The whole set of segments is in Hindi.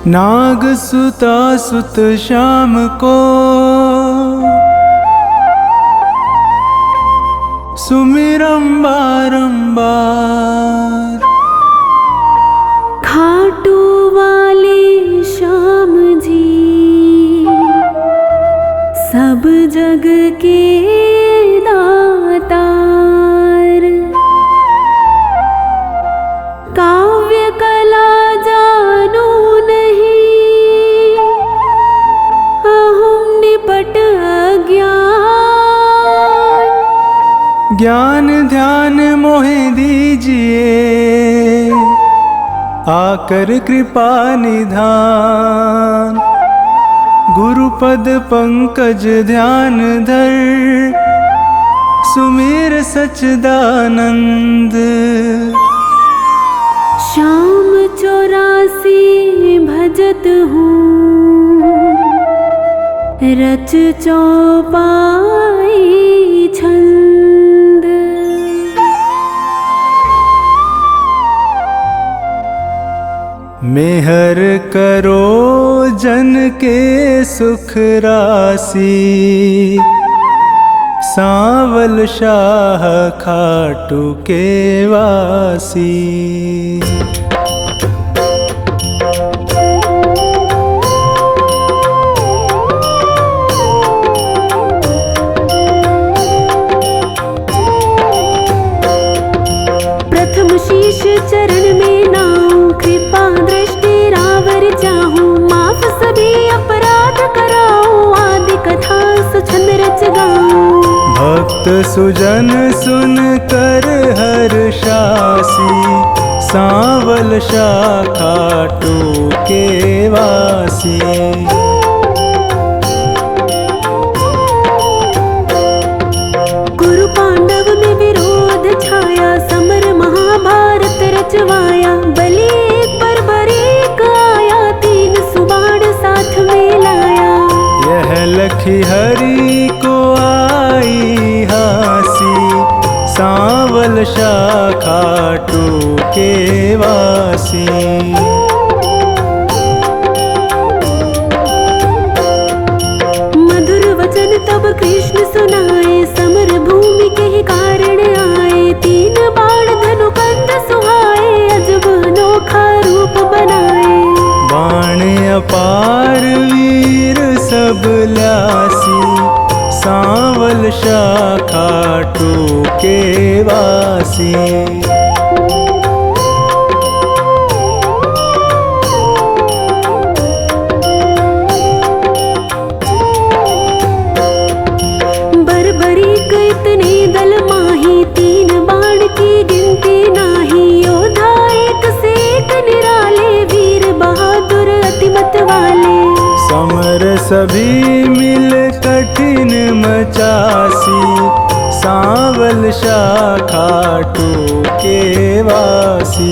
नाग सुता सुत श्याम को सुमिरम बारंबार। खाटू वाले श्याम जी सब जग के दातार। काव्य कला जानो नहीं अहम निपट अज्ञान। ज्ञान ध्यान मोहे दीजिए आकर कृपा निधान। गुरुपद पंकज ध्यान धर सुमिर सच्चिदानंद। श्याम 84 भजत हूँ रच चौपाई छंद। मेहर करो जन के सुख राशि सांवल शाह खाटू के वासी। प्रथम शीश चरण में नाऊं कृपा दृष्टि रावर चाहूं। माफ सभी अपराध कराऊं आदि कथा सुछंद रच गाऊं। भक्त सुजन सुन कर हर्षासी सांवल शाह खाटू के वासी। कुरु पांडव में विरोध छाया समर महाभारत रचवाया। बलि एक पर बरीक आया तीन सुबाण साथ में लाया। यह लखी हरि को आई हासी सांवल शाह खाटू के वासी। मधुर वचन तब कृष्ण सुनाए समर भूमि के ही कारण आए। तीन बाण धनु कंध सुहाए अजब अनोखा रूप बनाए। बाण अपार वीर सब ल्यासी सांवल शाह खाटू के वासी। बरबरीक इतने दल माही तीन बाण की गिनती नाही। योद्धा एक से एक निराले वीर बहादुर अतिमत वाले। समर सभी मिल कठिन मचासी सांवल शाह खाटू के वासी।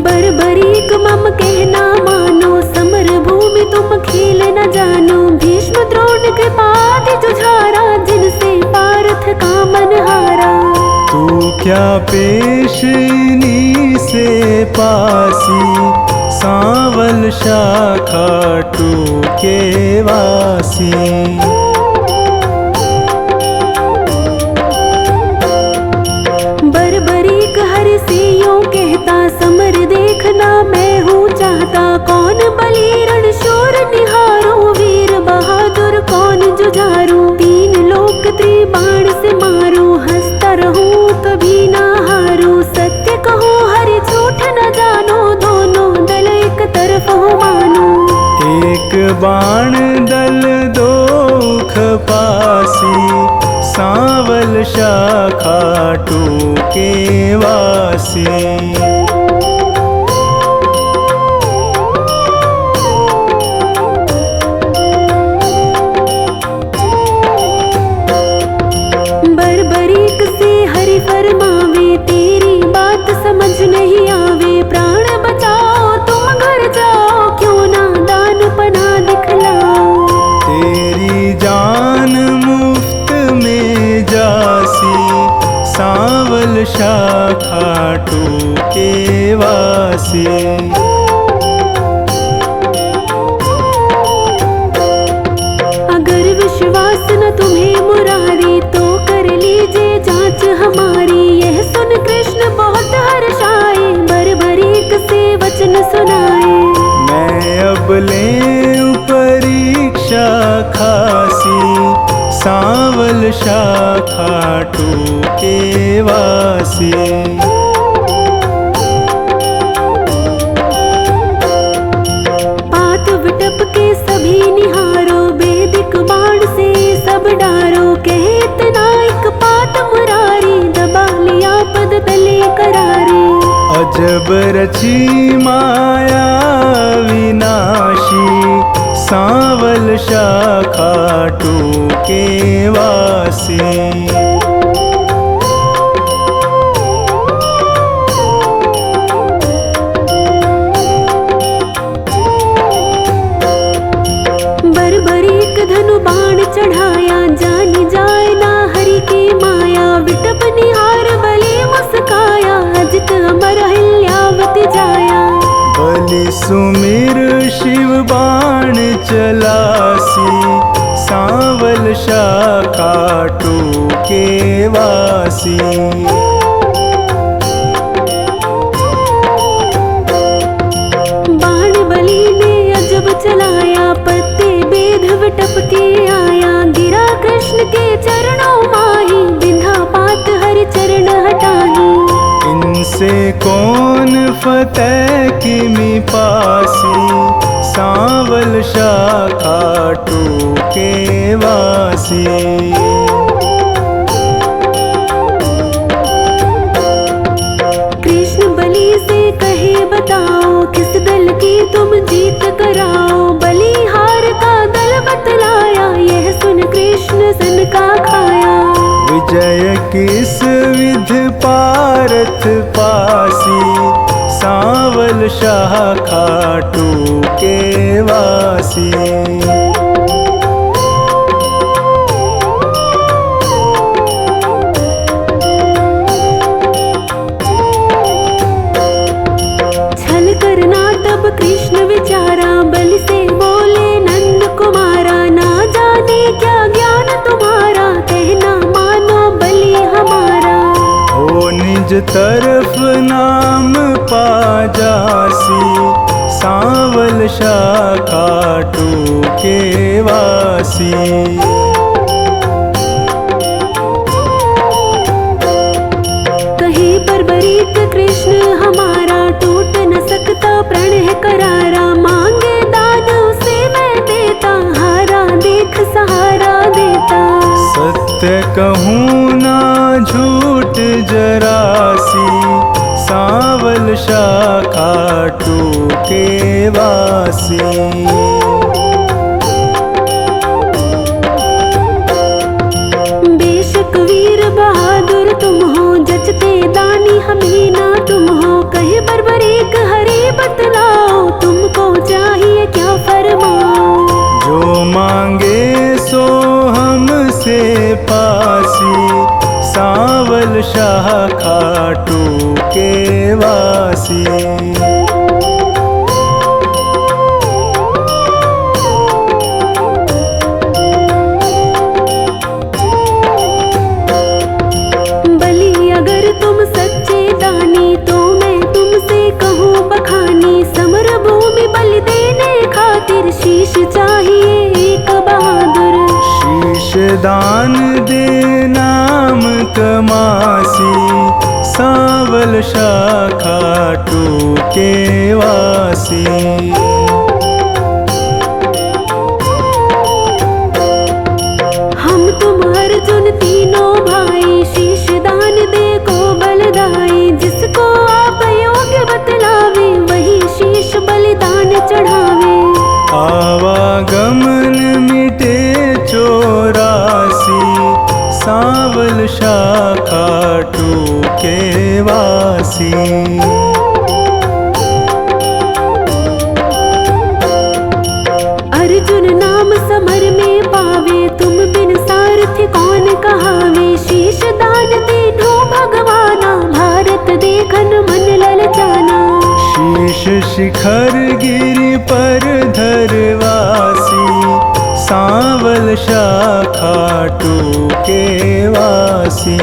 बरबरीक मम कहना मानो समर भूमि तुम खेल न जानो। भीष्म द्रोण कृपादि जुझारा जिनसे पार्थ का मन हारा। तू क्या पेशनी से पासी सांवल शाह खाटू के वासी। बरबरीक हरि से यूं कहता समर देखना मैं हूँ चाहता। कौन बलि रण शूर निहारो वीर बहादुर कौन जुझारू। तीन लोक त्रिबाण से मारू हंसता रहूं कभी ना हारू। सत्य कहूँ हरि झूठ न जानो दोनों दल एक तरफ हो मानो। एक बाण दल दो खपासी सांवल शाह खाटू के वासी। बरबरीक से हरि फरमावे तेरी बात समझ नहीं आवे। प्राण बचाओ तुम घर जाओ क्यों ना दान पना दिखलाओ। तेरी जान मुफ्त में जासी सांवल शाखा टूके वासी। अगर विश्वास न तुम्हें मुरारी तो कर लीजिए जांच हमारी। यह सुन कृष्ण बहुत हर्षाए, बरबरीक से वचन सुनाए। मैं अब लें परीक्षा खासी, सांवल शाखा टूके वासी। पात विटप के सभी निहारो, वैदिक बाण से सब डारो। कहे इतना एक पात मुरारी, दबा लिया पद तले करारे। अजब रची माया विनाशी, सांवल शाखा टूके वासी। बरबरीक धनु बाण चढ़ाया, जानी जाए ना हरि की माया। विटप निहार बलि मुस्काया, अजित अमर हिल्यावति जाया। बलि सुमिर शिव बाण चलासी, सांवल शाखा टूके वासी। बाण बलि ने अजब चलाया, पत्ते बेध विटप के आया। गिरा कृष्ण के चरणों माही, बिंधा पात हरि चरण हटाही। इनसे कौन फतेह किमि पासी, सांवल शाखा टूके वासी। कृष्ण बलि से कहे बताओ, किस दल की तुम जीत कराओ। बलिहार का दल बतलाया, यह सुन कृष्ण सन का खाया। विजय किस विध पारथ पासी, सांवल शाखा टूके वासी। छल करना तब कृष्ण विचारा, बलि से बोले नंद कुमारा। ना जाने क्या ज्ञान तुम्हारा, कहना मानो बलि हमारा। हो निज तरफ नाम पा जासी, सांवल शाखा टूके वासी। कहे बरबरीक कृष्ण हमारा, टूट न सकता प्रण है करारा। मांगे दान उसे मैं देता, हारा देख सहारा देता। सत्य कहूँ ना झूठ जरासी, सांवल शाखा टूके वासी। बेशक वीर बहादुर तुम हो, जचते दानी हमें ना तुम हो। कहे बरबरीक हरि बतलाओ, तुमको चाहिए क्या फरमाओ। जो मांगे सो हमसे पासी, सांवल शाखा टूके वासी। बलि अगर तुम सच्चे दानी, तो मैं तुमसे कहूँ बखानी। समर भूमि बलि देने खातिर, शीश चाहिए एक बहादुर। शीश दान दे नाम कमासी, सांवल शाखा टूके वासी। हम तुम अर्जुन तीनों भाई, शीश दान दे को बलदाई। जिसको आप योग्य बतलावे, वही शीश बलिदान चढ़ावे। आवागमन मिटे चौरासी, सांवल शाखा टूके वासी। अर्जुन नाम समर में पावे, तुम बिन सारथी कौन कहावे। शीश दान तीनों के वासी।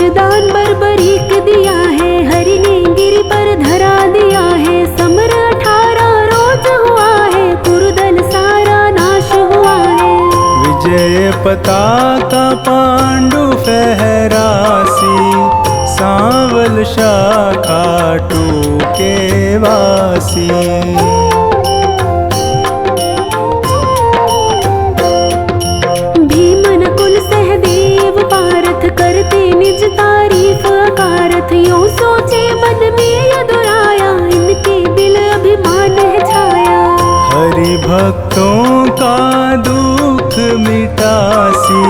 दान बर्बरीक दिया है, हरि ने गिरि पर धरा दिया है। समर 18 रोज हुआ है, कुरुदल सारा नाश हुआ है। विजय पताका पांडु फहरासी, सांवल शाखा टूके वासी। करते निज तारीफ अकारथ, यूं सोचे मन में यदुराया, इनके दिल अभिमान है छाया। हरि भक्तों का दुख मिटासी,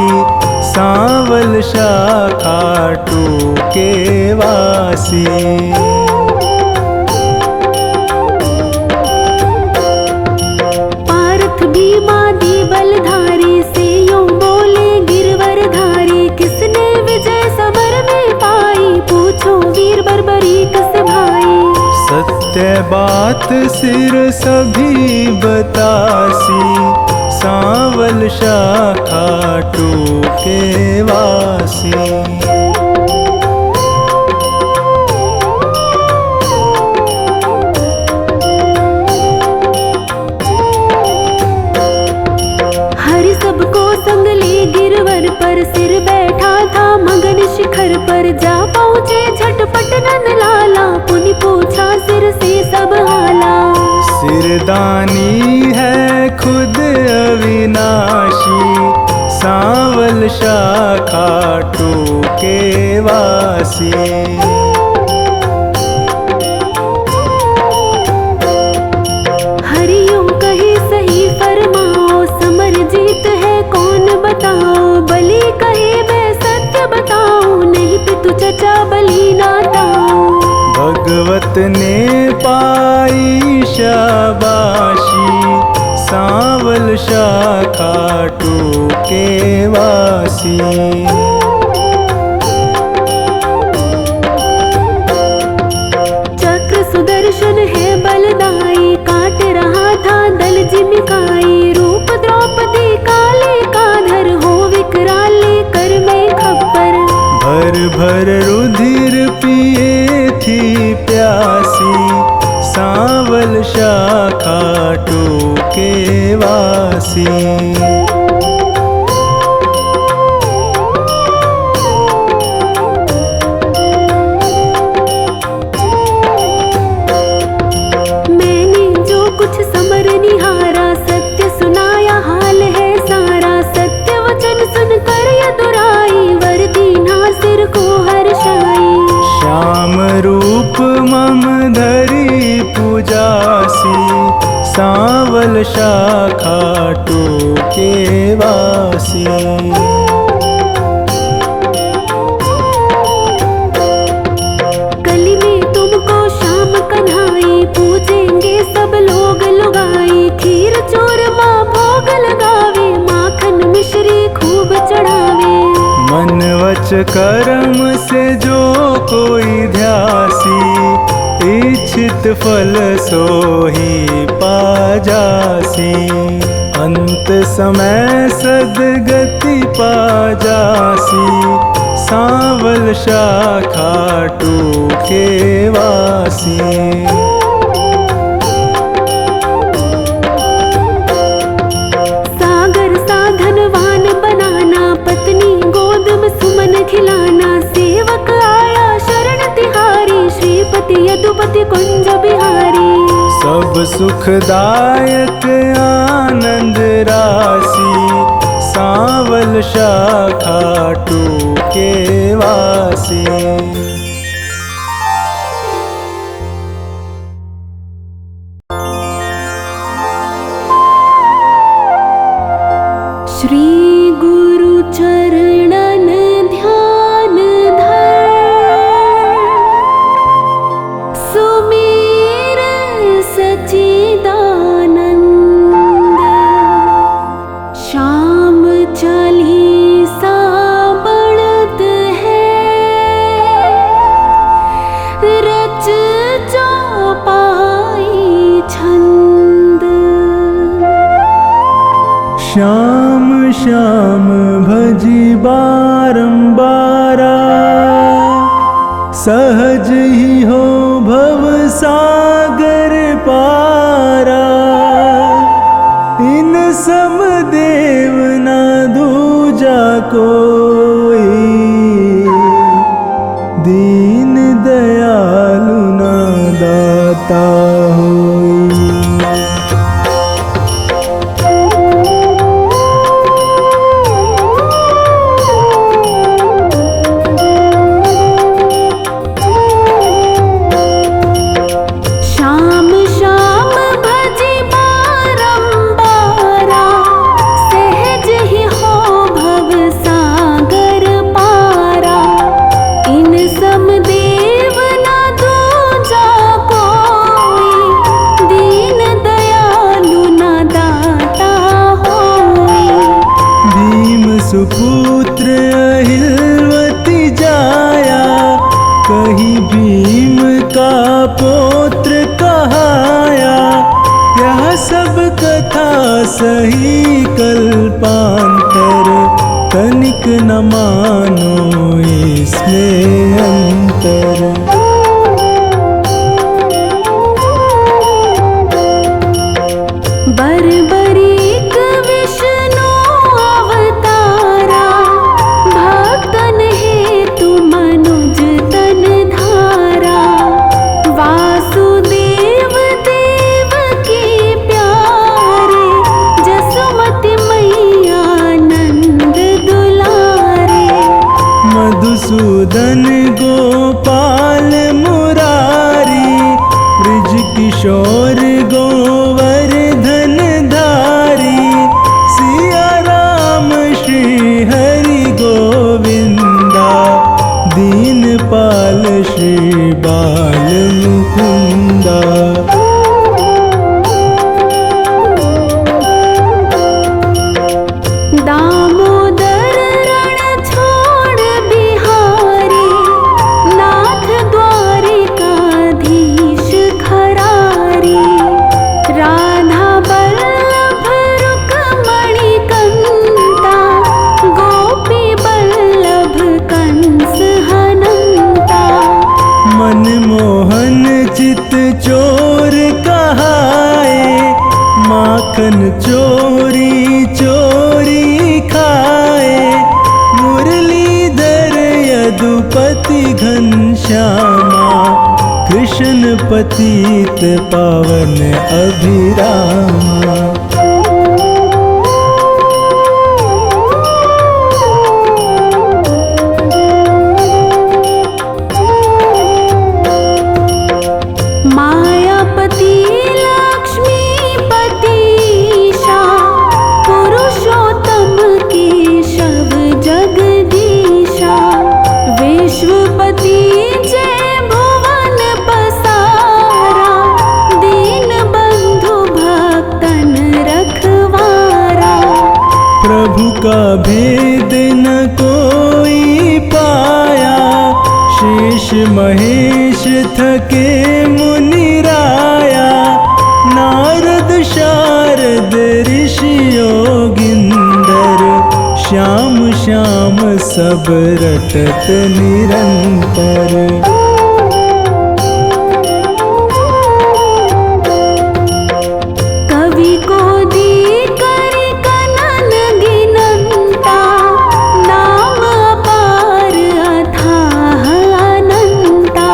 सांवल शाखा टूके वासी। पार्थ भीमादि बलधारी से यूं बोले गिरवर धारी, किसने विजय समर में पाई, पूछो वीर बर्बरीक से भाई। सत्य बात सिर सभी बतासी, सांवल शाखा टूके वासी। पर सिर बैठा था मगन शिखर पर, जा पहुँचे झटपट नंद लाला, पुनि पूछा सिर से सब हाला। सिरदानी है खुद अविनाशी, सांवल शाखा टूके वासी। हरियों कहे सही फरमाओ, समर जीत है कौन बताओ। बलि कहे मैं सत्य बताऊं, नहीं पितु चचा बलि नाताऊं। भगवत ने पाई शाबाशी, सांवल शाखा टूके वासी। चक्र सुदर्शन है बलदाई, काट रहा था दल जिमिकाई। रूप द्रौपदी काले का धर, हो विकराले कर में खप्पर। भर भर रुधिर पिए थी प्यासी, सांवल शाखा टूके वासी। मैंने जो कुछ समर निहारा, सत्य सुनाया हाल है सारा। सत्य वचन सुनकर यदुराई, वर दीना सिर को हर्षाई। श्याम रूप मम धरी पूजासी, सांवल शाखा टूके वासी। कली में तुमको श्याम कन्हाई, पूजेंगे सब लोग लुगाई। खीर चूरमा भोग लगावे, माखन मिश्री खूब चढ़ावे। मन वच कर्म से जो कोई ध्यासी, इच्छित फल सोही पाजासी। अंत समय सदगति पाजासी, सांवल शाखा टूके वासी। सागर साधनवान बनाना, पत्नी गोद में सुमन खिलाना। सेवक आया शरण तिहारी, श्रीपति यदुपति कुंज बिहारी। सब सुखदायक आनंद राशि, सांवल शाखा टूके वासी। श्री गुरु चरणन ध्यान धर, सुमेर सच्चिदानंद। श्याम चालीसा बढ़त है, श्याम भजी बारंबारा, सहज ही हो भव सागर पारा। इन सम देव ना दूजा कोई, दीन दयालु ना दाता होई। श्याम श्याम भजी बारंबारा, सहज ही हो भव सागर पारा। इन सम देव ना दूजा कोई, दीन दयालु ना दाता होई। भीम सुपुत्र अहिलवती जाया, कहीं भीम का पुत्र कहाया। यह सब कथा सही कल्पांतर, तनिक न मानो इसमें अंतर। बरबरीक विष्णु अवतारा, भक्तन हेतु मनुज तन धारा। वासुदेव देव की प्यारे, जसुमति मैया नंद दुलारे। मधुसूदन गोपाल मुरारी, ब्रिज किशोर गोवर्धन धारी। सिया राम श्री हरि गोविंदा, दीनपाल श्री बाल मुकुंदा। दामोदर रण छोड़ बिहारी, नाथ द्वारिकाधीश खरारी। राधा बल्लभ रुक्मणी कंता, गोपी बल्लभ कंस हनंता। मनमोहन चित चोर कहाए, माखन चोरी चोरी खाए। मुरलीधर यदुपति घनश्यामा, कृष्ण पतित पावन अभिरामा। मायापति लक्ष्मीपतिशा, पुरुषोत्तम केशव जगदीशा। विश्वपति जय भुवन पसारा, दीन बंधु भक्तन रखवारा। प्रभु का भेद न कोई पाया, शेष महेश थके मुनिराया। नारद शारद ऋषि योगिंदर, श्याम श्याम सब रटत निरंतर। कवि को दी करि कनन गिनंता, नाम अपार अथाह अनंता।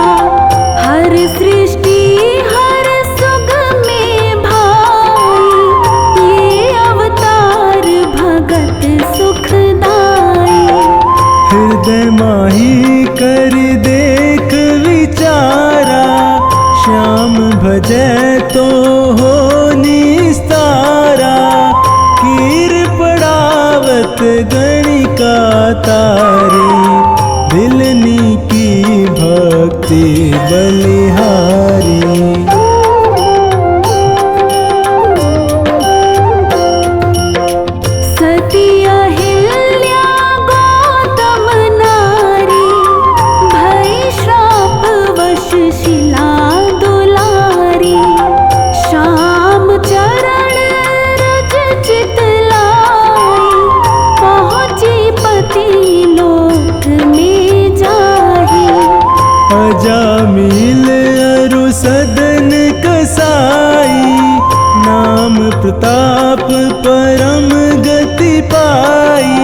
हर सृष्टि हर सुख में भाई, ये अवतार भगत सुखदाई। हृदय माही कर देख विचारा, श्याम भजै तो हो निस्तारा। कीर पड़ावत गणिका तारी, दिलनी की भक्ति बलिहारी। सती अहिल्या गौतम नारी, भई श्राप वश शिला दुलारी। श्याम चरण रज चित लाई, चरण कसाई, नाम प्रताप परम गति पाई।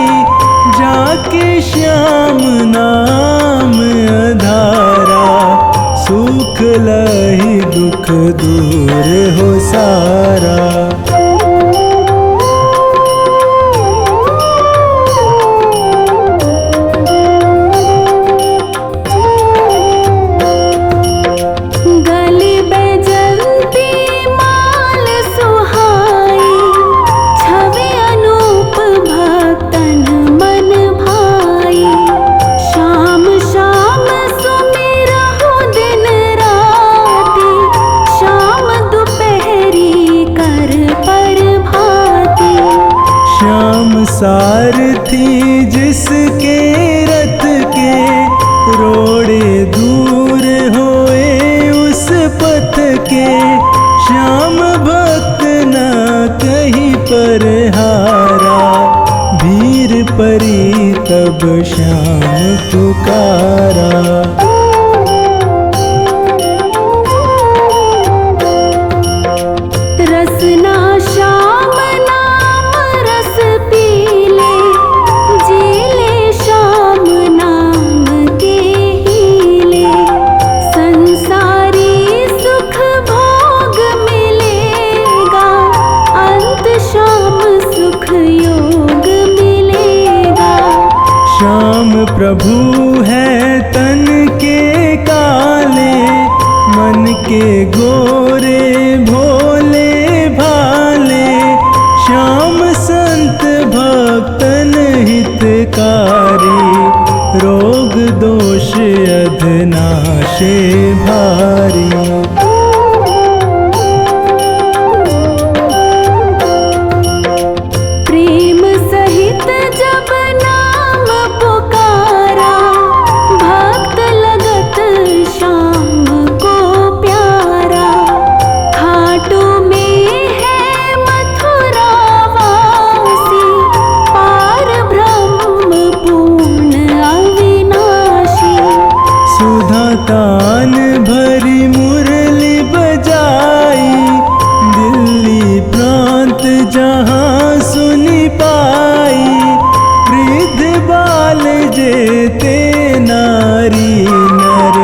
जाके श्याम नाम आधारा, सुख लहि दुख दूर हो सारा। गले बैजंती माल सुहाई, छवि अनूप भक्तन मन भाई। शाम शाम सुमिरहु दिन राति, शाम दोपहरी कर पर भाती। श्याम सारथी जिसके रथ के, रोड़े दूर होए उस पथ के। श्याम भक्त न कहीं पर हारा, भीर परी तब श्याम पुकारा। रसना श्याम नाम रस पीले, जीले श्याम नाम के हीले। संसारी सुख भोग मिलेगा, अंत श्याम सुख योग मिलेगा। श्याम प्रभु है तन के काले, मन के गोरे भोले भाले। श्याम संत भक्तन हितकारी, रोग दोष अधनाशे भारी। प्रेम सहित जब नाम पुकारा, भक्त लगत श्याम को प्यारा। खाटू में है मथुरा वासी, पार ब्रह्म पूर्ण अविनाशी। सुधा तान भरी मुरली बजाई, दिल्ली प्रांत जहाँ सुनी पाई। वृद्ध बाल जेते नारी नर,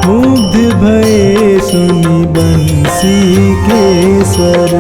मुग्ध भये सुनी बंसी के स्वर।